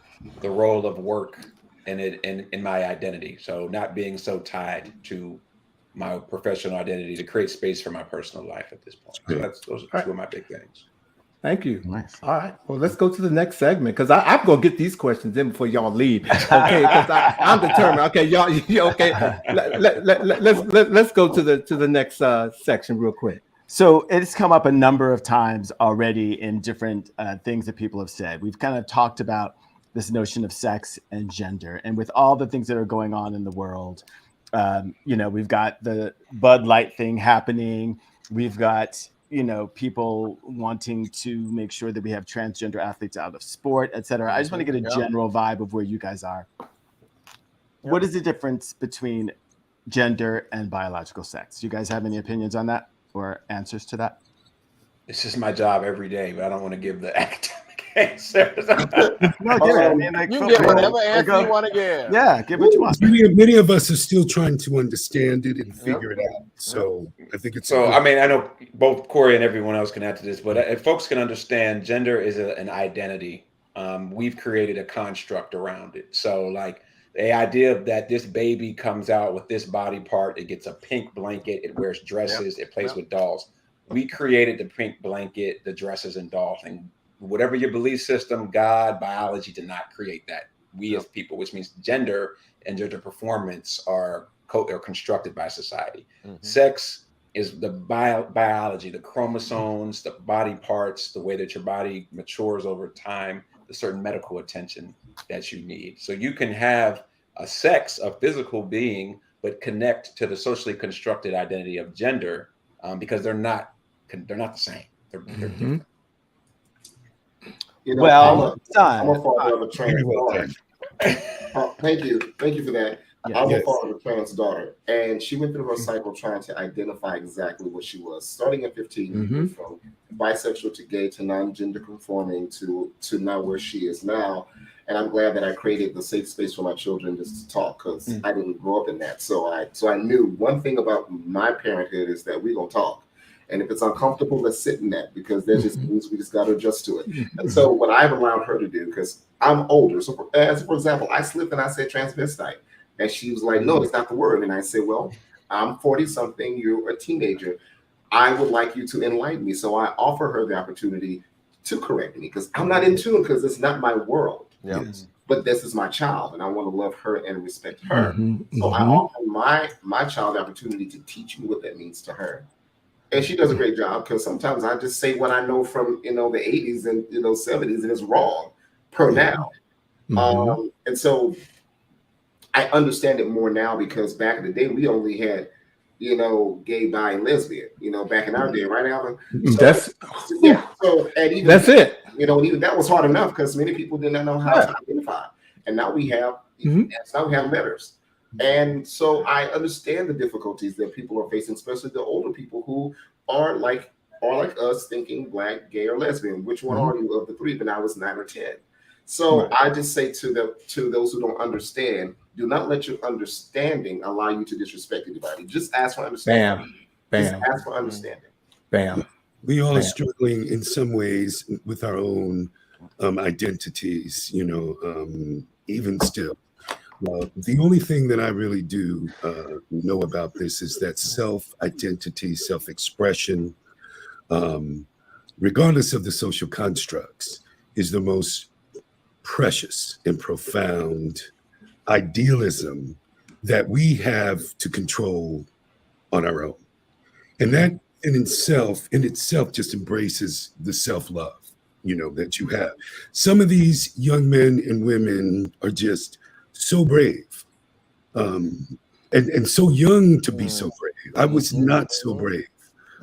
the role of work in my identity. So not being so tied to my professional identity to create space for my personal life at this point. So those are 2 of my big things. Thank you. Nice. All right. Well, let's go to the next segment because I'm going to get these questions in before y'all leave. Okay. Because I'm determined. Okay. Y'all. Okay. Let's go to the next section real quick. So it's come up a number of times already in different things that people have said. We've kind of talked about this notion of sex and gender, and with all the things that are going on in the world, we've got the Bud Light thing happening. We've got, people wanting to make sure that we have transgender athletes out of sport, et cetera. I just want to get a general vibe of where you guys are. What is the difference between gender and biological sex? Do you guys have any opinions on that? Or answers to that? It's just my job every day, but I don't want to give the academic answers. No, you get whatever answer you want to give. Yeah, give what you want. Many of us are still trying to understand it and figure it out. So I think it's I know both Cory and everyone else can add to this, but if folks can understand, gender is an identity. We've created a construct around it. So the idea that this baby comes out with this body part, it gets a pink blanket, it wears dresses, it plays with dolls. We created the pink blanket, the dresses and dolls. And whatever your belief system, God, biology did not create that. We as people, which means gender and gender performance are constructed by society. Sex is the biology, the chromosomes, the body parts, the way that your body matures over time, the certain medical attention that you need. So you can have a sex, a physical being, but connect to the socially constructed identity of gender, because they're not the same. They're different. You know, Well, I'm a father of a trans Very well daughter. Thank you for that. I'm a Yes. father of a trans daughter, and she went through her cycle trying to identify exactly what she was. Starting at 15, we went from bisexual to gay to non-gender conforming to now where she is now. And I'm glad that I created the safe space for my children just to talk, because I didn't grow up in that. So I knew one thing about my parenthood is that we're gonna talk. And if it's uncomfortable, let's sit in that, because there's just things we just got to adjust to it. And so what I've allowed her to do, because I'm older. So for example, I slipped and I said transvestite. And she was like, no, it's not the word. And I said, well, I'm 40 something, you're a teenager. I would like you to enlighten me. So I offer her the opportunity to correct me, because I'm not in tune, because it's not my world. Yes. But this is my child, and I want to love her and respect her. So I offer my child the opportunity to teach me what that means to her. And she does a great job, because sometimes I just say what I know from, the 80s and 70s, and it's wrong per now. And so I understand it more now, because back in the day we only had, gay, bi, and lesbian. Back in our day, right, Alvin? So and even that's it. Even that was hard enough, because many people did not know how to identify. And now we have letters. And so I understand the difficulties that people are facing, especially the older people who are like us, thinking black, gay, or lesbian. Which one are you of the three? But I was 9 or 10. So I just say to those who don't understand, do not let your understanding allow you to disrespect anybody. Just ask for understanding. Just ask for understanding. We all are struggling in some ways with our own identities, even still. The only thing that I really do know about this is that self-identity, self-expression, regardless of the social constructs, is the most precious and profound idealism that we have to control on our own. And that in itself just embraces the self-love, that you have. Some of these young men and women are just so brave, and so young to be so brave. I was not so brave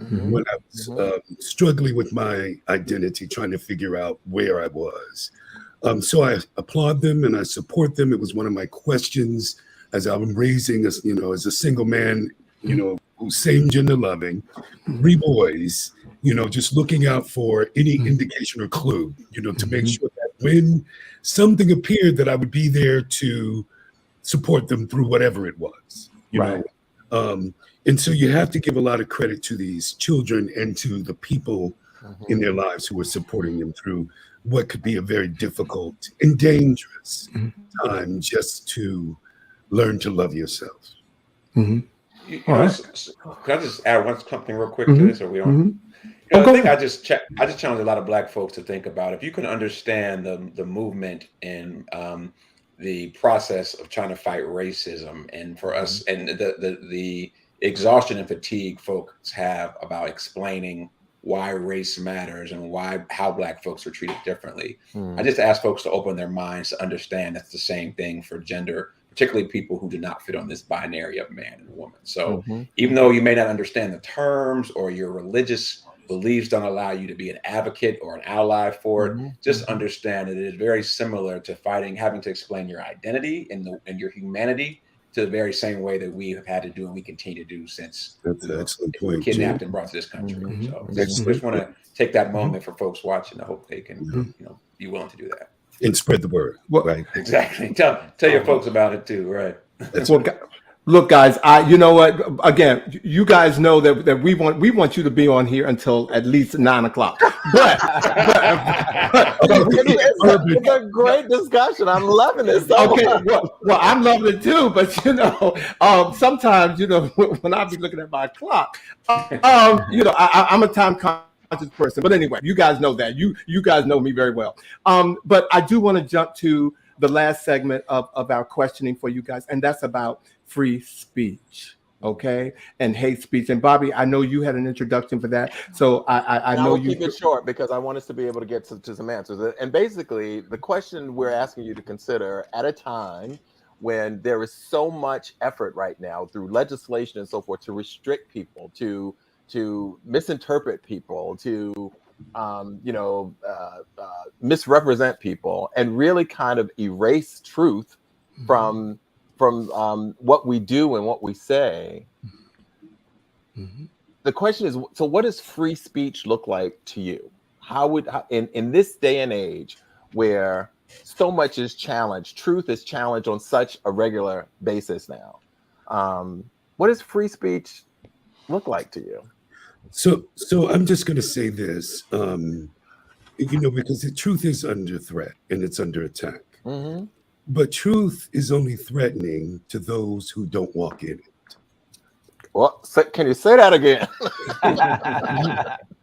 when I was struggling with my identity, trying to figure out where I was. So I applaud them and I support them. It was one of my questions as I'm raising, as a single man, who's same gender loving, 3 boys, just looking out for any indication or clue, to make sure that when something appeared, that I would be there to support them through whatever it was, you know. And so you have to give a lot of credit to these children and to the people in their lives who are supporting them through what could be a very difficult and dangerous time, just to learn to love yourself. Can I just add something real quick to this, or we don't? I think I just challenge a lot of Black folks to think about, if you can understand the movement and the process of trying to fight racism, and for us, and the exhaustion and fatigue folks have about explaining why race matters and how Black folks are treated differently. I just ask folks to open their minds to understand that's the same thing for gender, particularly people who do not fit on this binary of man and woman. So even though you may not understand the terms, or your religious beliefs don't allow you to be an advocate or an ally for it, just understand that it is very similar to having to explain your identity and your humanity to the very same way that we have had to do and we continue to do since That's an excellent we were point, kidnapped Jim. and brought to this country. So just want to take that moment for folks watching. I hope they can be willing to do that and spread the word. Right. Exactly. Tell your folks about it too. Right. That's well, look, guys, you know what? Again, you guys know that we want you to be on here until at least 9 o'clock. But it's a great discussion. I'm loving this. Well, I'm loving it too. But sometimes when I be looking at my clock, I'm a time conscious person. But anyway, you guys know that. You guys know me very well. But I do want to jump to the last segment of our questioning for you guys, and that's about free speech, okay, and hate speech. And Bobby, I know you had an introduction for that, so I know you keep it short because I want us to be able to get to some answers. And basically, the question we're asking you to consider at a time when there is so much effort right now through legislation and so forth to restrict people, to misinterpret people, to misrepresent people, and really kind of erase truth from what we do and what we say. The question is, so what does free speech look like to you? In this day and age where so much is challenged, truth is challenged on such a regular basis now, what does free speech look like to you? So I'm just going to say this, because the truth is under threat and it's under attack. But truth is only threatening to those who don't walk in it. Well, can you say that again?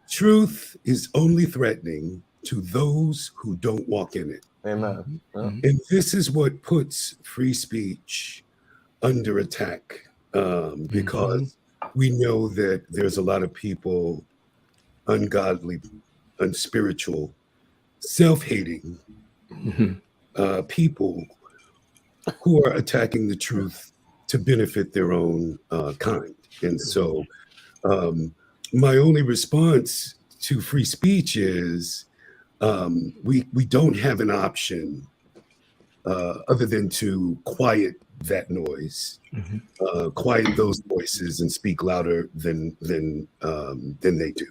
Truth is only threatening to those who don't walk in it. Amen. And this is what puts free speech under attack, because we know that there's a lot of people, ungodly, unspiritual, self-hating people who are attacking the truth to benefit their own kind. And so my only response to free speech is we don't have an option other than to quiet that noise, quiet those voices, and speak louder than they do.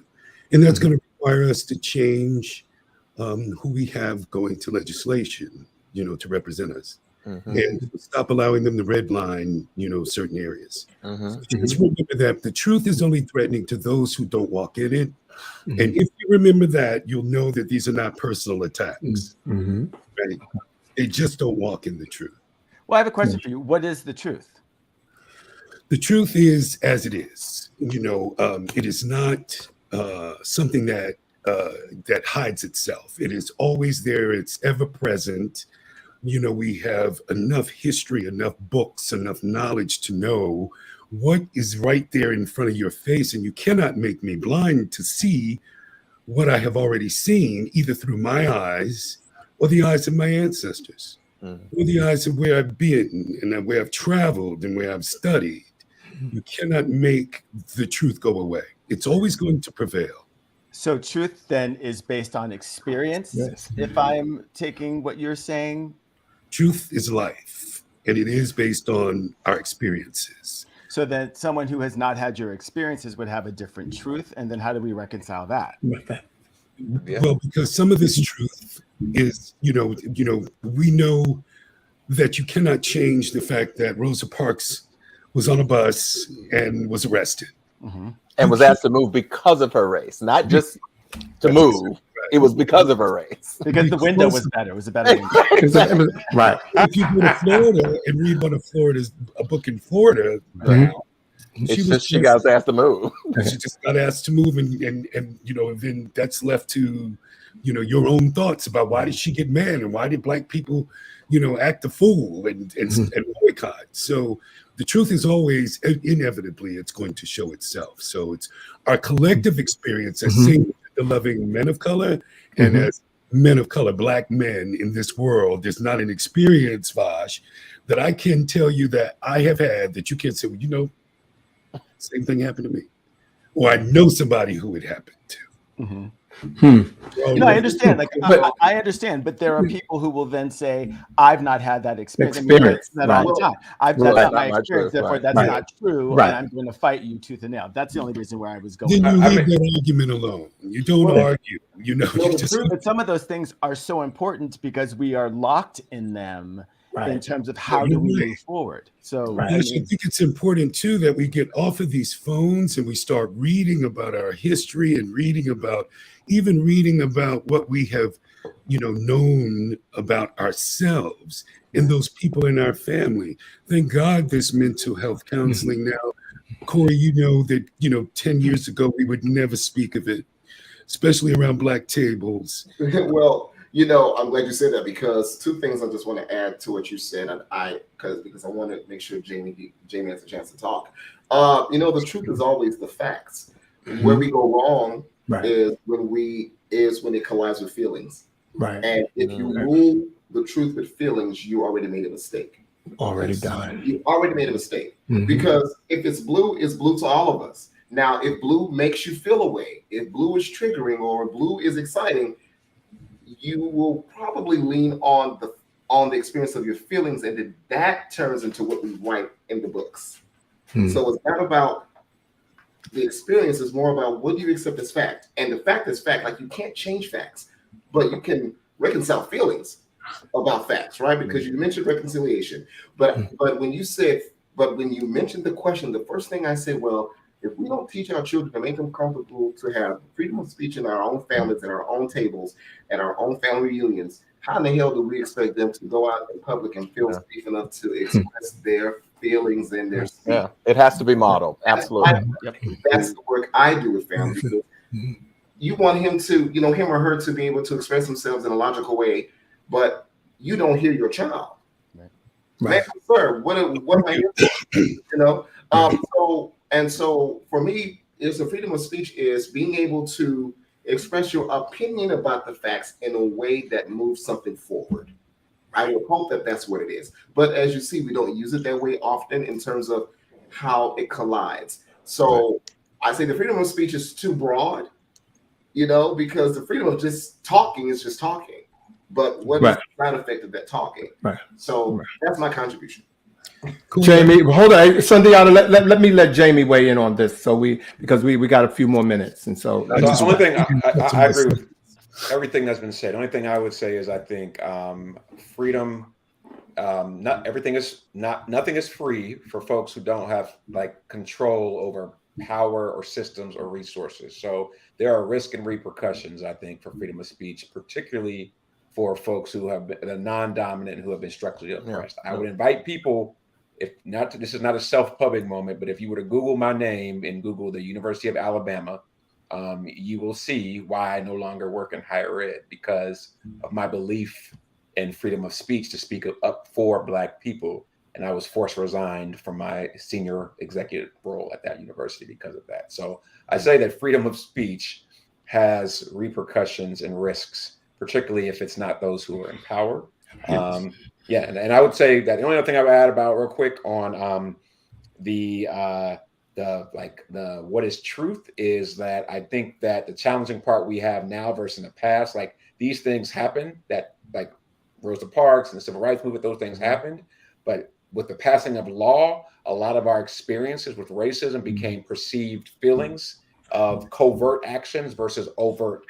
And that's going to require us to change who we have going to legislation, to represent us, and stop allowing them to redline, certain areas. So just remember that the truth is only threatening to those who don't walk in it. And if you remember that, you'll know that these are not personal attacks. Right? They just don't walk in the truth. Well, I have a question for you. What is the truth? The truth is as it is. It is not something that hides itself. It is always there. It's ever present. We have enough history, enough books, enough knowledge to know what is right there in front of your face. And you cannot make me blind to see what I have already seen, either through my eyes or the eyes of my ancestors, or the eyes of where I've been and where I've traveled and where I've studied. You cannot make the truth go away. It's always going to prevail. So truth then is based on experience. Yes. If I'm taking what you're saying. Truth is life, and it is based on our experiences. So then someone who has not had your experiences would have a different truth. And then how do we reconcile that? Well, because some of this truth is, we know that you cannot change the fact that Rosa Parks was on a bus and was arrested. And was asked to move because of her race, not just to move. It was because of her race. Because the window was better. It was a better window. Right. If you go to Florida and read one of a book in Florida, she got asked to move. She just got asked to move, and then that's left to your own thoughts about why did she get mad and why did Black people act a fool and boycott. So the truth is always inevitably it's going to show itself. So it's our collective experience as loving men of color and as men of color, Black men in this world. There's not an experience, Vash, that I can tell you that I have had that you can't say, well, same thing happened to me, or I know somebody who it happened to. I understand. I understand, but there are people who will then say, "I've not had that experience. That's not all the time. That's not my experience. Therefore, that's not true. And I'm going to fight you tooth and nail." That's the only reason where I was going. Then you leave that argument alone. You don't argue. But some of those things are so important because we are locked in them. In terms of how do we move forward. So I think it's important too that we get off of these phones and we start reading about our history and reading about what we have, known about ourselves and those people in our family. Thank God there's mental health counseling now. Cory, that 10 years ago we would never speak of it, especially around Black tables. Well, I'm glad you said that, because two things I just want to add to what you said, and because I want to make sure Jamie has a chance to talk. The truth is always the facts. Where we go wrong is when it collides with feelings. Right. And if you rule the truth with feelings, you already made a mistake. Already done. You already made a mistake. Mhm. Because if it's blue to all of us. Now, if blue makes you feel a way, if blue is triggering or blue is exciting, you will probably lean on the experience of your feelings, and then that turns into what we write in the books. So it's not about the experience, it's more about what do you accept as fact. And the fact is fact. Like, you can't change facts, but you can reconcile feelings about facts, right? Because you mentioned reconciliation. But when you mentioned the question, the first thing I said, well, if we don't teach our children to make them comfortable to have freedom of speech in our own families, at our own tables, at our own family reunions, how in the hell do we expect them to go out in public and feel safe enough to express their feelings and their speech? Yeah, it has to be modeled. Absolutely. That's the work I do with families. You want him or her to be able to express themselves in a logical way, but you don't hear your child. Man, sir, what am I here for? So for me, is the freedom of speech is being able to express your opinion about the facts in a way that moves something forward. I would hope that that's what it is. But as you see, we don't use it that way often in terms of how it collides. So I say the freedom of speech is too broad, because the freedom of just talking is just talking. But what is the side effect of that talking? So that's my contribution. Cool. Jamie, hold on, Sundiata, let Jamie weigh in on this. Because we got a few more minutes, and so the only thing I agree with everything that's been said. The only thing I would say is I think freedom. Nothing is free for folks who don't have control over power or systems or resources. So there are risks and repercussions, I think, for freedom of speech, particularly for folks who have been the non-dominant, who have been structurally oppressed. I would invite people, this is not a self-pubbing moment, but if you were to Google my name and Google the University of Alabama, you will see why I no longer work in higher ed, because of my belief in freedom of speech to speak up for Black people. And I was forced resigned from my senior executive role at that university because of that. So I say that freedom of speech has repercussions and risks, particularly if it's not those who are in power. And I would say that the only other thing I would add about real quick on the what is truth is that I think that the challenging part we have now versus in the past, these things happen, that Rosa Parks and the civil rights movement, those things happened, but with the passing of law, a lot of our experiences with racism became perceived feelings of covert actions versus overt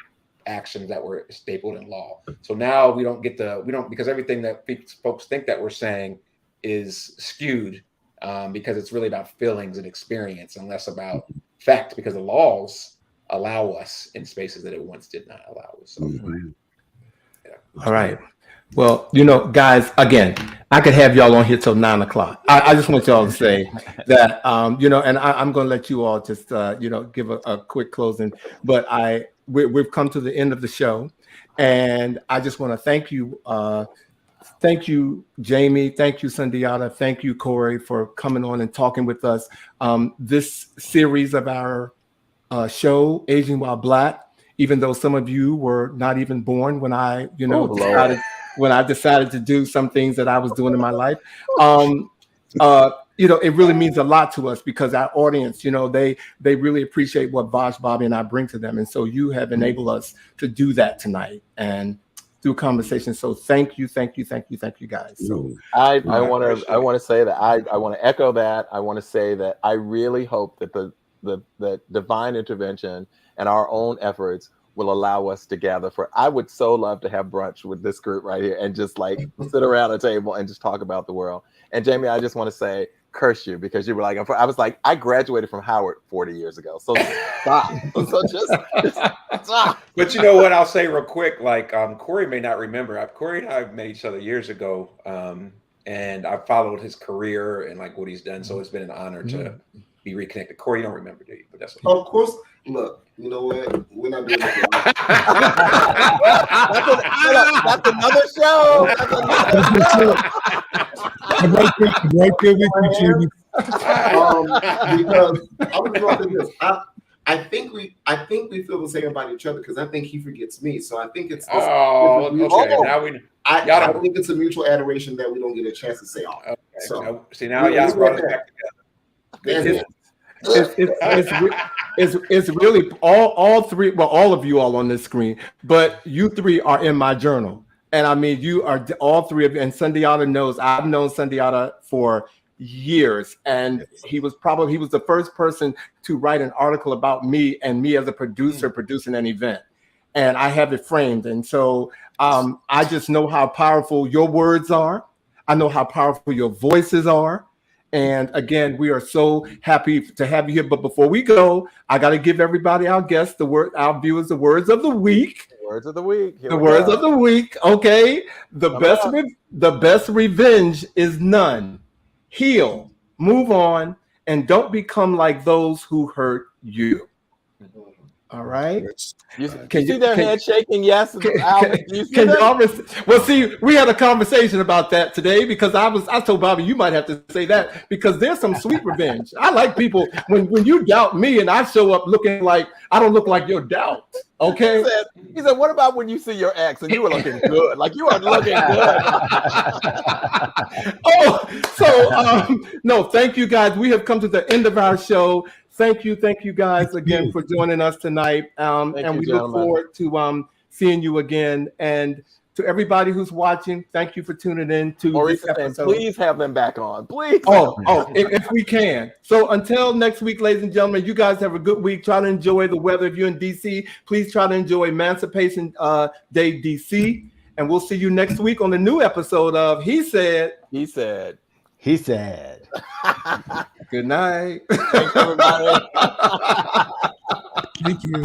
actions that were stapled in law. So now we don't because everything that folks think that we're saying is skewed because it's really about feelings and experience and less about fact, because the laws allow us in spaces that it once did not allow us. So, All right. Well, guys, again, I could have y'all on here till 9 o'clock. I just want y'all to say that, and I'm going to let you all just, give a quick closing. But we've come to the end of the show, and I just want to thank you. Thank you, Jamie. Thank you, Sundiata. Thank you, Cory, for coming on and talking with us. This series of our show, Aging While Black, even though some of you were not even born when I, decided to do some things that I was doing in my life. It really means a lot to us because our audience, they really appreciate what Vash, Boddie, and I bring to them. And so you have enabled us to do that tonight and through conversation. So thank you guys. So I want to say that I want to echo that. I want to say that I really hope that the divine intervention and our own efforts will allow us to gather I would so love to have brunch with this group right here and just sit around a table and just talk about the world. And Jamie, I just want to say, curse you, because you were I was I graduated from Howard 40 years ago. So stop. So just stop. But you know what I'll say real quick, Cory may not remember. Cory and I met each other years ago. And I followed his career and what he's done. So it's been an honor to be reconnected. Cory, you don't remember, do you? But that's okay. Of course. Look, you know what? We're not doing that. That's another show. I'm right there with you, Jimmy. Because I was going to this. I think we feel the same about each other because I think he forgets me. So I think it's okay. Now I think it's a mutual adoration that we don't get a chance to say all. So See, now y'all brought us back together. It's really all three, well, all of you all on this screen, but you three are in my journal. And I mean, you are all three of you, and Sundiata knows, I've known Sundiata for years, and he was the first person to write an article about me and me as a producer producing an event. And I have it framed. And so I just know how powerful your words are. I know how powerful your voices are. And again, we are so happy to have you here. But before we go, I got to give everybody, our guests, our viewers, the words of the week. Words of the week. The words of the week. Okay. The best revenge is none. Heal, move on, and don't become like those who hurt you. All right. You see their head shaking? Yes. Well, see, we had a conversation about that today because I told Bobby you might have to say that because there's some sweet revenge. I like people when you doubt me and I show up looking like I don't look like your doubt. Okay. He said, what about when you see your ex and you were looking good? Like you are looking good. No, thank you guys. We have come to the end of our show. Thank you guys again for joining us tonight. And we look forward to seeing you again. And to everybody who's watching, thank you for tuning in to this episode. Please have them back on. Please. If we can. So until next week, ladies and gentlemen, you guys have a good week. Try to enjoy the weather. If you're in DC, please try to enjoy Emancipation Day DC. And we'll see you next week on the new episode of He Said. He said. Good night. Thanks, everybody. Thank you.